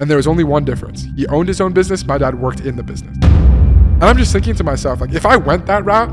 And there was only one difference. He owned his own business. My dad worked in the business. And I'm just thinking to myself, like, if I went that route,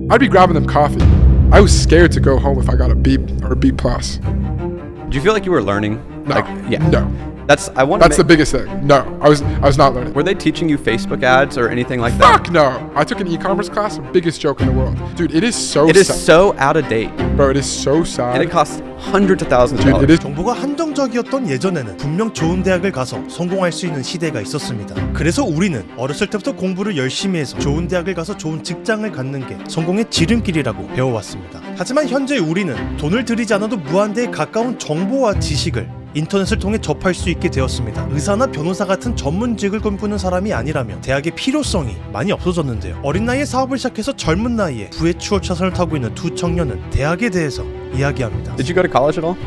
I'd be grabbing them coffee. I was scared to go home if I got a B or a B+. Do you feel like you were learning? No. No. That's the biggest thing. No, I was not learning. Were they teaching you Facebook ads or anything like that? Fuck no. I took an e-commerce class, biggest joke in the world. Dude, it is so out of date. Bro, it is so sad. And it costs hundreds of thousands of dollars. 정보가 한정적이었던 예전에는 분명 좋은 대학을 가서 성공할 수 있는 시대가 있었습니다. 그래서 우리는 어렸을 때부터 공부를 열심히 해서 좋은 대학을 가서 좋은 직장을 갖는 게 성공의 지름길이라고 배워왔습니다. 하지만 현재 우리는 돈을 들이지 않아도 무한대에 가까운 정보와 지식을 인터넷을 통해 접할 수 있게 되었습니다. 의사나 변호사 같은 전문직을 꿈꾸는 사람이 아니라면 대학의 필요성이 많이 없어졌는데요. 어린 나이에 사업을 시작해서 젊은 나이에 부의 추월차선을 타고 있는 두 청년은 대학에 대해서 이야기합니다. Did you go to college at all?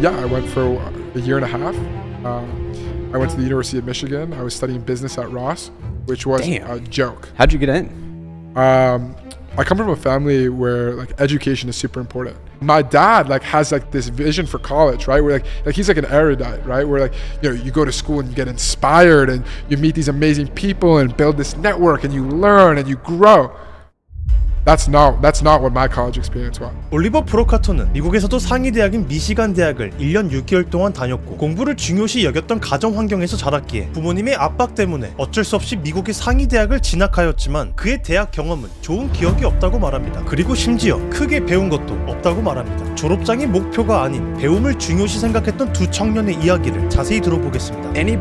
Yeah, I went for a year and a half. I went to the University of Michigan. I was studying business at Ross, which was a joke. How'd you get in? I come from a family where like education is super important. My dad like has like this vision for college, right? Where like he's like an erudite, right? Where like, you know, you go to school and you get inspired and you meet these amazing people and build this network and you learn and you grow. That's not what my college experience was. 올리버 브로카토는 미국에서도 상위 대학인 미시간 대학을 1년 6개월 동안 다녔고 공부를 중요시 여겼던 가정 환경에서 자랐기에 부모님의 압박 때문에 어쩔 수 없이 미국의 상위 대학을 진학하였지만 그의 대학 경험은 좋은 기억이 없다고 말합니다. 그리고 심지어 크게 배운 것도 없다고 말합니다. 졸업장이 목표가 아닌 배움을 중요시 생각했던 두 청년의 이야기를 자세히 들어보겠습니다. Any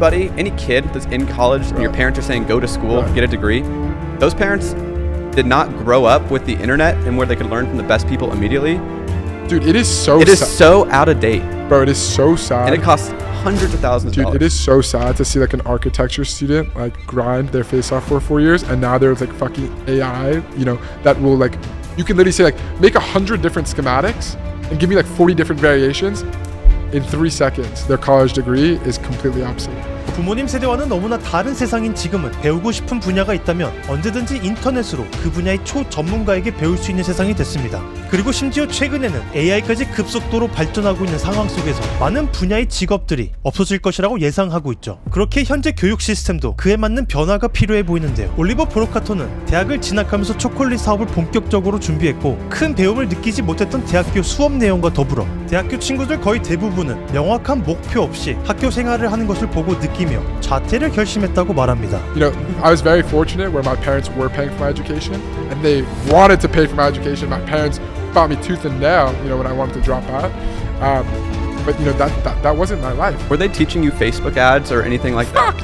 kid that's in college and your parents are saying go to school, get a degree, those parents did not grow up with the internet and where they could learn from the best people immediately. Dude, it is so out of date. Bro, it is so sad. And it costs hundreds of thousands of dollars. Dude, it is so sad to see like an architecture student like grind their face off for 4 years and now there's like fucking AI, you know, that will like, you can literally say like, make 100 different schematics and give me like 40 different variations. In 3 seconds, their college degree is completely obsolete. 부모님 세대와는 너무나 다른 세상인 지금은 배우고 싶은 분야가 있다면 언제든지 인터넷으로 그 분야의 초전문가에게 배울 수 있는 세상이 됐습니다. 그리고 심지어 최근에는 AI까지 급속도로 발전하고 있는 상황 속에서 많은 분야의 직업들이 없어질 것이라고 예상하고 있죠. 그렇게 현재 교육 시스템도 그에 맞는 변화가 필요해 보이는데요. 올리버 브로카토는 대학을 진학하면서 초콜릿 사업을 본격적으로 준비했고 큰 배움을 느끼지 못했던 대학교 수업 내용과 더불어 대학교 친구들 거의 대부분은 명확한 목표 없이 학교 생활을 하는 것을 보고 느끼며 자퇴를 결심했다고 말합니다. You know, I was very fortunate where my parents were paying for my education and they wanted to pay for my education. My parents fought me tooth and nail, you know, when I wanted to drop out. But you know, that wasn't my life. Were they teaching you Facebook ads or anything like that?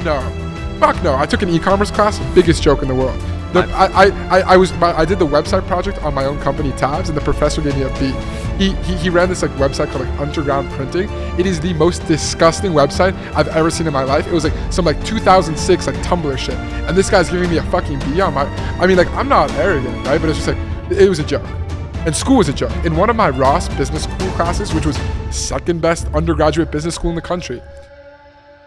Fuck no. I took an e-commerce class, biggest joke in the world. I did the website project on my own company Tabs, and the professor gave me a B. He ran this like website called like Underground Printing. It is the most disgusting website I've ever seen in my life. It was like some like 2006 like Tumblr shit, and this guy's giving me a fucking B on my. I mean, like, I'm not arrogant, right? But it's just like it was a joke, and school was a joke. In one of my Ross Business School classes, which was second best undergraduate business school in the country,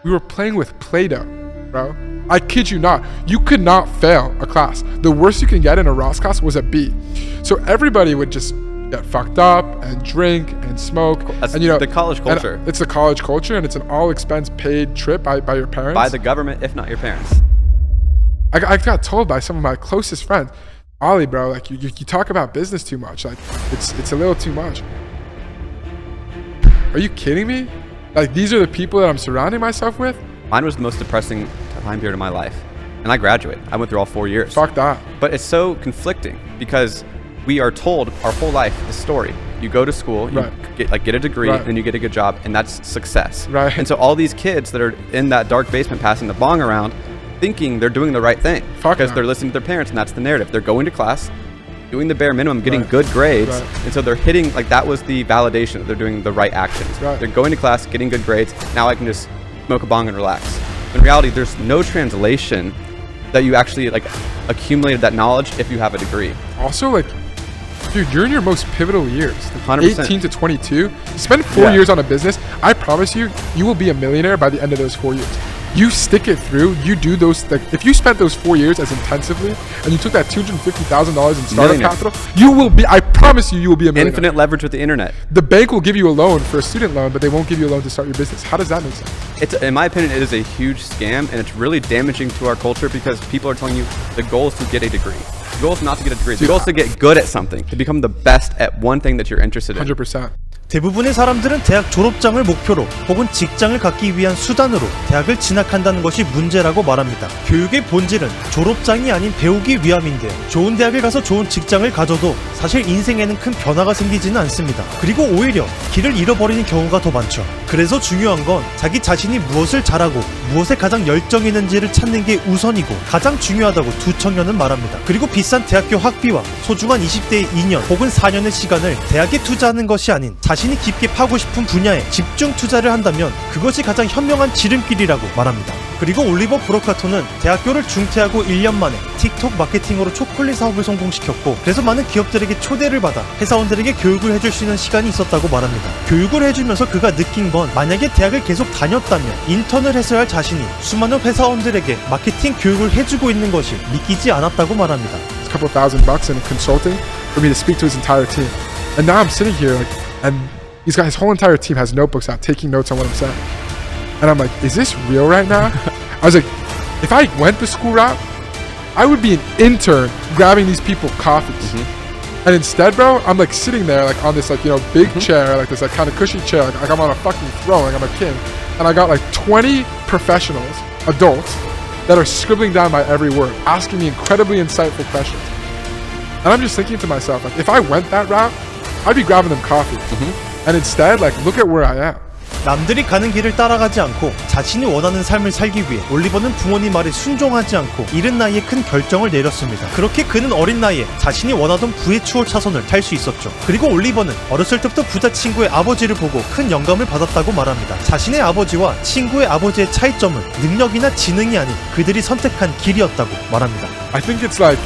we were playing with Play-Doh, bro. I kid you not. You could not fail a class. The worst you can get in a Ross class was a B. So everybody would just get fucked up and drink and smoke. That's and, you know, the college culture. It's the college culture, and it's an all-expense paid trip by your parents. By the government, if not your parents. I got told by some of my closest friends, Ollie, bro, like you talk about business too much. Like it's a little too much. Are you kidding me? Like, these are the people that I'm surrounding myself with? Mine was the most depressing time period of my life. And I graduated. I went through all 4 years. Fuck that. But it's so conflicting because we are told our whole life this story. You go to school, you get a degree, then you get a good job, and that's success. Right. And so all these kids that are in that dark basement passing the bong around, thinking they're doing the right thing because they're listening to their parents, and that's the narrative. They're going to class, doing the bare minimum, getting good grades, and so they're hitting, like, that was the validation that they're doing the right actions. They're going to class, getting good grades, now I can just smoke a bong and relax. In reality, there's no translation that you actually like accumulated that knowledge if you have a degree. Also, like, dude, you're in your most pivotal years, like 100%. 18 to 22. Spend 4 years on a business. I promise you, you will be a millionaire by the end of those 4 years. you stick it through, you do those, like, if you spent those 4 years as intensively, and you took that $250,000 in startup capital, you will be, I promise you, you will be a millionaire. Infinite leverage with the internet. The bank will give you a loan for a student loan, but they won't give you a loan to start your business. How does that make sense? It's, in my opinion, it is a huge scam, and it's really damaging to our culture because people are telling you the goal is to get a degree. The goal is not to get a degree. The goal is to get good at something, to become the best at one thing that you're interested in. 100%. 대부분의 사람들은 대학 졸업장을 목표로 혹은 직장을 갖기 위한 수단으로 대학을 진학한다는 것이 문제라고 말합니다. 교육의 본질은 졸업장이 아닌 배우기 위함인데요. 좋은 대학을 가서 좋은 직장을 가져도 사실 인생에는 큰 변화가 생기지는 않습니다. 그리고 오히려 길을 잃어버리는 경우가 더 많죠. 그래서 중요한 건 자기 자신이 무엇을 잘하고 무엇에 가장 열정이 있는지를 찾는 게 우선이고 가장 중요하다고 두 청년은 말합니다. 그리고 비싼 대학교 학비와 소중한 20대의 2년 혹은 4년의 시간을 대학에 투자하는 것이 아닌 자신이 깊게 파고 싶은 분야에 집중 투자를 한다면 그것이 가장 현명한 지름길이라고 말합니다. 그리고 올리버 브로카토는 대학교를 중퇴하고 1년 만에 틱톡 마케팅으로 초콜릿 사업을 성공시켰고 그래서 많은 기업들에게 초대를 받아 회사원들에게 교육을 해줄 수 있는 시간이 있었다고 말합니다. 교육을 해주면서 그가 느낀 건 만약에 대학을 계속 다녔다면 인턴을 했어야 할 자신이 수많은 회사원들에게 마케팅 교육을 해주고 있는 것이 믿기지 않았다고 말합니다. A couple $1,000 in consulting for me to speak to his entire team. And now I'm sitting here like, and he's got his whole entire team has notebooks out taking notes on what I'm saying. And I'm like, is this real right now? I was like, if I went the school route, I would be an intern grabbing these people coffees. And instead, bro, I'm like sitting there like on this like, you know, big chair, like this like kind of cushy chair, like I'm on a fucking throne, like I'm a king. And I got like 20 professionals, adults, that are scribbling down my every word, asking me incredibly insightful questions. And I'm just thinking to myself, like, if I went that route, I'd be grabbing them coffee. And instead, like, look at where I am. 남들이 가는 길을 따라가지 않고 자신이 원하는 삶을 살기 위해 올리버는 부모님 말에 순종하지 않고 이른 나이에 큰 결정을 내렸습니다. 그렇게 그는 어린 나이에 자신이 원하던 부의 추월 차선을 탈 수 있었죠. 그리고 올리버는 어렸을 때부터 부자 친구의 아버지를 보고 큰 영감을 받았다고 말합니다. 자신의 아버지와 친구의 아버지의 차이점은 능력이나 지능이 아닌 그들이 선택한 길이었다고 말합니다. I think it's like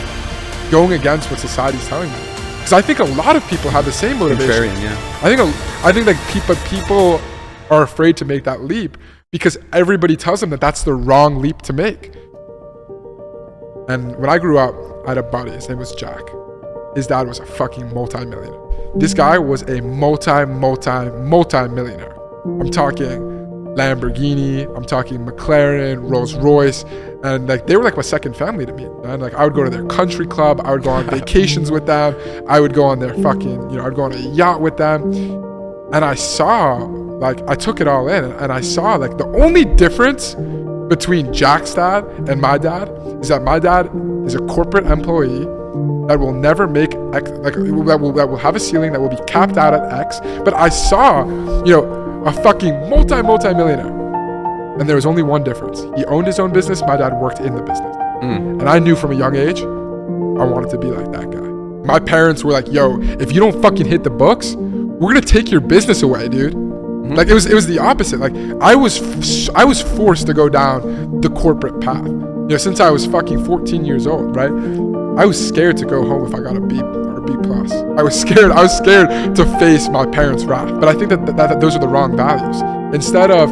going against what society's telling me. Because I think a lot of people have the same motivation. Contrarian, yeah. I think like people are afraid to make that leap because everybody tells them that that's the wrong leap to make. And when I grew up, I had a buddy. His name was Jack. His dad was a fucking multi-millionaire. This guy was a multi-millionaire. I'm talking Lamborghini, I'm talking McLaren, Rolls Royce, and like they were like my second family to me. And like I would go to their country club, I would go on vacations with them, I would go on their fucking, you know, I'd go on a yacht with them. And I saw, like, I took it all in, and I saw like the only difference between Jack's dad and my dad is that my dad is a corporate employee that will never make X, like that will have a ceiling that will be capped out at X. But I saw, you know, a fucking multi-millionaire, and there was only one difference. He owned his own business. My dad worked in the business, and I knew from a young age I wanted to be like that guy. My parents were like, "Yo, if you don't fucking hit the books, we're gonna take your business away, dude." Like it was the opposite. Like I was forced to go down the corporate path. You know, since I was fucking 14 years old, right? I was scared to go home if I got a B or B plus. I was scared to face my parents' wrath. But I think that those are the wrong values. Instead of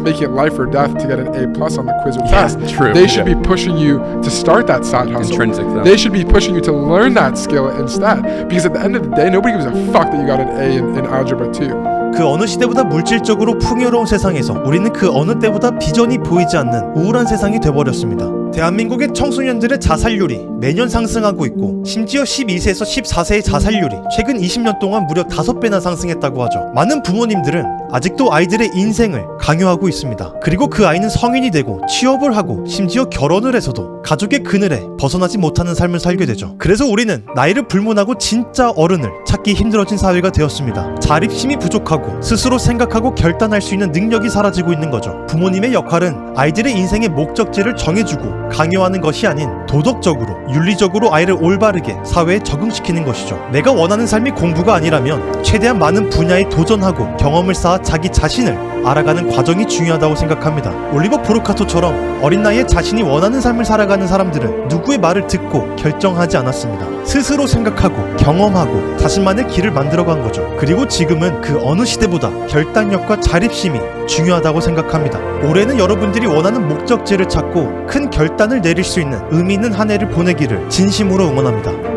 making it life or death to get an A plus on the quiz or test, they should be pushing you to start that side hustle. Intrinsic, though. They should be pushing you to learn that skill instead. Because at the end of the day, nobody gives a fuck that you got an A in algebra 2. 그 어느 시대보다 물질적으로 풍요로운 세상에서 우리는 그 어느 때보다 비전이 보이지 않는 우울한 세상이 돼버렸습니다. 대한민국의 청소년들의 자살률이 매년 상승하고 있고 심지어 12세에서 14세의 자살률이 최근 20년 동안 무려 5배나 상승했다고 하죠. 많은 부모님들은 아직도 아이들의 인생을 강요하고 있습니다. 그리고 그 아이는 성인이 되고 취업을 하고 심지어 결혼을 해서도 가족의 그늘에 벗어나지 못하는 삶을 살게 되죠. 그래서 우리는 나이를 불문하고 진짜 어른을 찾기 힘들어진 사회가 되었습니다. 자립심이 부족하고 스스로 생각하고 결단할 수 있는 능력이 사라지고 있는 거죠. 부모님의 역할은 아이들의 인생의 목적지를 정해주고 강요하는 것이 아닌 도덕적으로, 윤리적으로 아이를 올바르게 사회에 적응시키는 것이죠. 내가 원하는 삶이 공부가 아니라면 최대한 많은 분야에 도전하고 경험을 쌓아 자기 자신을 알아가는 과정이 중요하다고 생각합니다. 올리버 브로카토처럼 어린 나이에 자신이 원하는 삶을 살아가는 사람들은 누구의 말을 듣고 결정하지 않았습니다. 스스로 생각하고 경험하고 자신만의 길을 만들어간 거죠. 그리고 지금은 그 어느 시대보다 결단력과 자립심이 중요하다고 생각합니다. 올해는 여러분들이 원하는 목적지를 찾고 큰 결단을 내릴 수 있는 의미 있는 한 해를 보내기를 진심으로 응원합니다.